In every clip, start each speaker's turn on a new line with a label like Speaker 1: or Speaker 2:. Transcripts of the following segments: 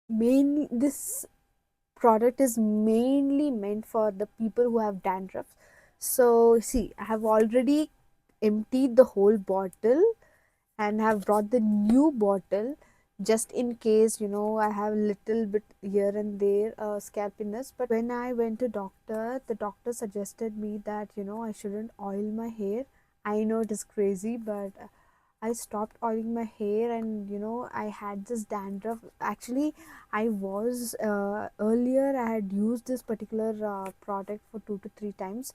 Speaker 1: mainly this product is mainly meant for the people who have dandruff. So see, I have already emptied the whole bottle and have brought the new bottle just in case, I have a little bit here and there scalpiness. But when I went to doctor, the doctor suggested me that I shouldn't oil my hair. I know it is crazy, but I stopped oiling my hair, and I had this dandruff. Actually, I was earlier I had used this particular product for 2 to 3 times,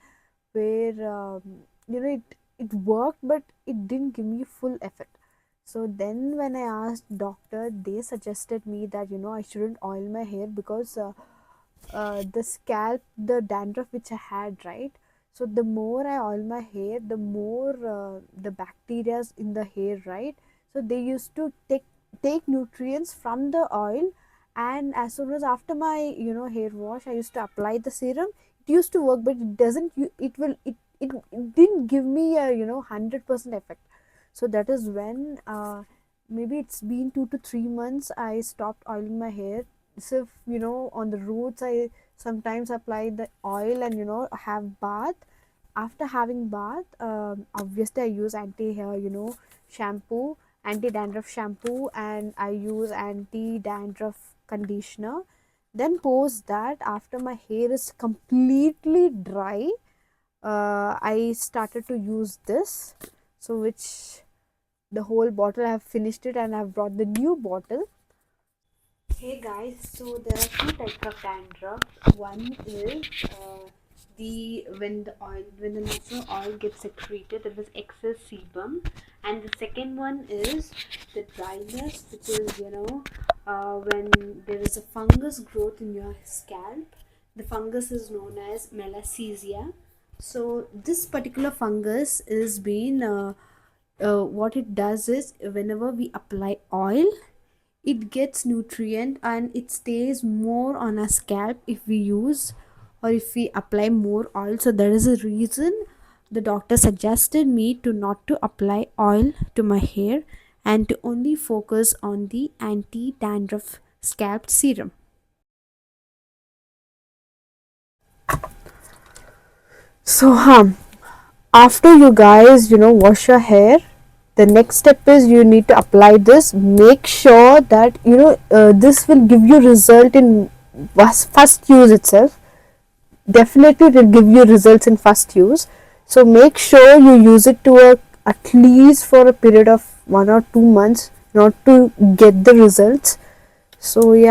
Speaker 1: where it worked, but it didn't give me full effect. So then when I asked doctor, they suggested me that I shouldn't oil my hair because the scalp, the dandruff which I had, right? So the more I oil my hair, the more the bacterias in the hair, right? So they used to take nutrients from the oil, and as soon as after my hair wash, I used to apply the serum. It used to work, but it doesn't. It didn't give me a 100% effect. So that is when maybe it's been 2 to 3 months I stopped oiling my hair. So if, on the roots I sometimes apply the oil and have bath. After having bath, obviously I use anti hair shampoo, anti dandruff shampoo, and I use anti dandruff conditioner. Then post that, after my hair is completely dry, I started to use this. So which the whole bottle I have finished it, and I have brought the new bottle. Hey guys, so there are two types of dandruff. One is when the natural oil gets secreted, there is excess sebum, and the second one is the dryness, which is when there is a fungus growth in your scalp. The fungus is known as Malassezia. So this particular fungus is being what it does is, whenever we apply oil, it gets nutrient and it stays more on our scalp if we use or if we apply more oil. So there is a reason the doctor suggested me to not to apply oil to my hair and to only focus on the anti dandruff scalp serum. So after you guys wash your hair, the next step is you need to apply this. Make sure that this will give you result in first use itself. Definitely it will give you results in first use. So make sure you use it to at least for a period of 1 or 2 months, not to get the results. So yeah.